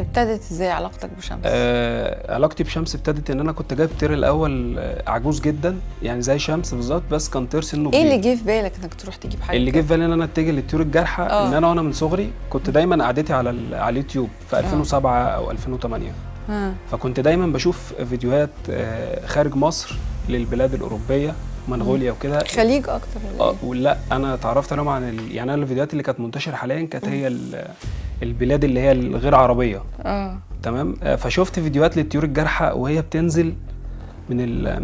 ابتدت ازاي علاقتك بشمس؟ علاقتي بشمس ابتدت ان انا كنت جايب تير الاول عجوز جدا، يعني زي شمس بالظبط، بس كان تير سنه كبير. ايه اللي جه في بالك انك تروح تجيب حاجه اللي جه في بالي ان انا اتجه للطيور الجارحه، ان انا من صغري كنت دايما قعدتي على اليوتيوب في 2007 او 2008. فكنت دايما بشوف فيديوهات خارج مصر للبلاد الاوروبيه، منغوليا وكده، خليج اكتر ولا ايه؟ ولا انا اتعرفت عليهم عن يعني انا الفيديوهات اللي كانت منتشره حاليا كانت هي البلاد اللي هي الغير عربيه. تمام. فشفت فيديوهات للطيور الجارحه وهي بتنزل من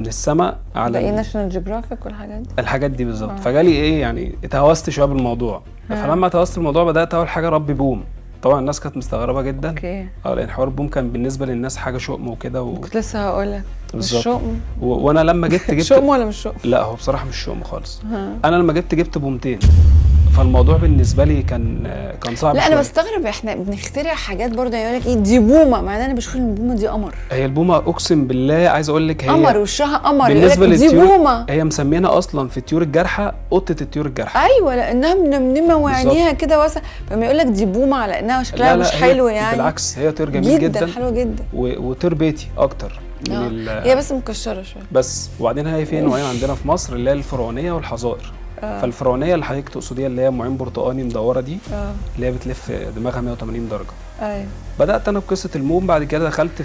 السماء على ده ايه، ناشونال جيوغرافيك والحاجات دي؟ الحاجات دي بالظبط. فجالي ايه يعني، اتهوست شويه بالموضوع. فلما اتهوست الموضوع بدات اول حاجه ربي بوم. طبعا الناس كانت مستغربه جدا. اوكي. لان حوار البوم كان بالنسبه للناس حاجه شؤم وكده كنت لسه هقول لك مش شؤم. وانا لما جبت شؤم ولا مش شؤم؟ لا هو بصراحه مش شؤم خالص. انا لما جبت بومتين، فالموضوع بالنسبه لي كان صعب. لا انا بستغرب، احنا بنخترع حاجات برضه. يقول لك ايه دي بومه، مع ان انا بشوف ان البومه دي قمر. هي البومه اقسم بالله عايز اقول لك هي قمر، وشها قمر. بالنسبه للطيور دي بومه. هي مسمينها اصلا في الطيور الجارحه قطه الطيور الجارحه. ايوه، لانها منمنمه وعينيها كده واسعه، فما يقول لك دي بومه على انها شكلها مش حلو يعني. بالعكس هي طير جميل جدا حلوه جدا، وطير بيتي اكتر من هي بس مكشره شويه بس. وبعدين هي في نوعين عندنا في مصر، اللي هي الفرعونيه والحظائر. فالفرعونيه اللي حضرتك تقصديها اللي هي ام عين برتقاني مدوره دي، اللي هي بتلف دماغها 180 درجه. ايوه. بدات انا بقصه الموم، بعد كده دخلت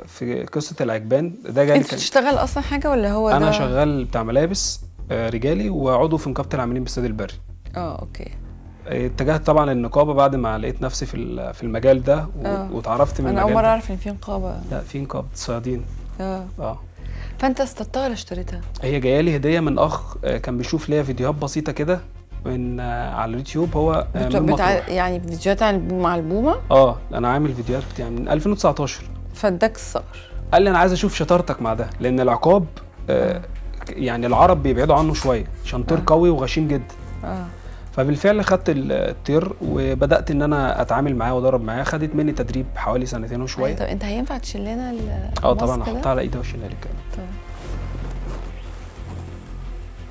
في قصه العجبان. ده جالي. انت بتشتغل اصلا حاجه ولا هو انا ده؟ شغال بتاع ملابس رجالي، وعضو في نقابه العاملين بالسد البري. اوكي. اتجهت طبعا للنقابه بعد ما لقيت نفسي في المجال ده واتعرفت من المجال. انا اول مره اعرف ان في نقابه. لا في نقابه صيادين. فانت اصطدتها ولا اشتريتها؟ هي جايه لي هديه من اخ كان بيشوف ليا فيديوهات بسيطه كده من على اليوتيوب. هو يعني فيديوهات مع البومه. انا عامل فيديوهات يعني من 2019. فاداك الصقر. قال لي انا عايز اشوف شطارتك مع ده، لان العقاب يعني العرب بيبعدوا عنه شويه عشان طير قوي وغشيم جدا. فبالفعل خدت الطير وبدات ان انا اتعامل معاه وادرب معاه. خدت مني تدريب حوالي سنتين وشويه. طب انت هينفع تشيل لنا طبعا هحطها على ايدي واشيلها لك كمان. طيب.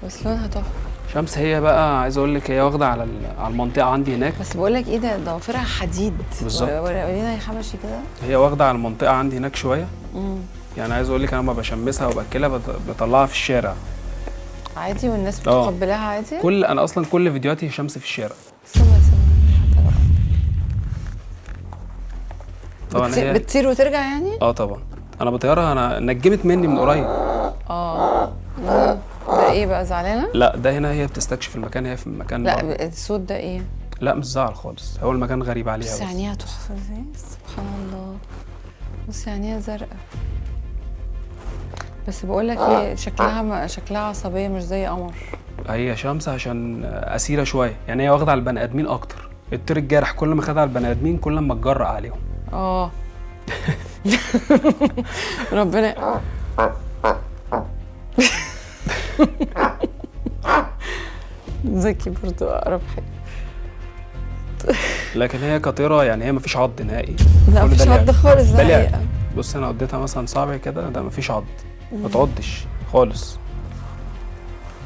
بس لونها تحفه. شمس هي بقى عايز اقول لك هي واخده على المنطقه عندي هناك. بس بقول لك ايه، ده ضوافرها حديد بالظبط. ورينا يا حبشي كده. هي واخده على المنطقه عندي هناك شويه. يعني عايز اقول لك انا لما بشمسها وباكلها بطلعها في الشارع عادي، والناس بتقبلها عادي. انا اصلا كل فيديوهاتي شمس في الشارع. طبعا هي بتطير وترجع يعني. طبعا انا بطيرها. انا نجمت مني من قريب. ده ايه بقى، زعلانه؟ لا ده هنا هي بتستكشف المكان، هي في المكان. لا الصوت ده ايه؟ لا مش زعل خالص، هو المكان غريب عليها. بس عينيها تحفه ازاي، سبحان الله. بص عينيها زرقاء. بس بقول لك ايه، شكلها عصبيه مش زي قمر. هي شمس عشان اسيره شويه، يعني هي واخده على البني ادمين اكتر. الطير الجارح كل ما خد على البني ادمين كل ما اتجرأ عليهم. ربنا. ذكي برضو اقرب حاجه. لكن هي كطيره يعني هي مفيش عض نهائي. لا مفيش عض خالص. بص انا اديتها مثلا صابع كده، ده مفيش عض، ما تعضش خالص.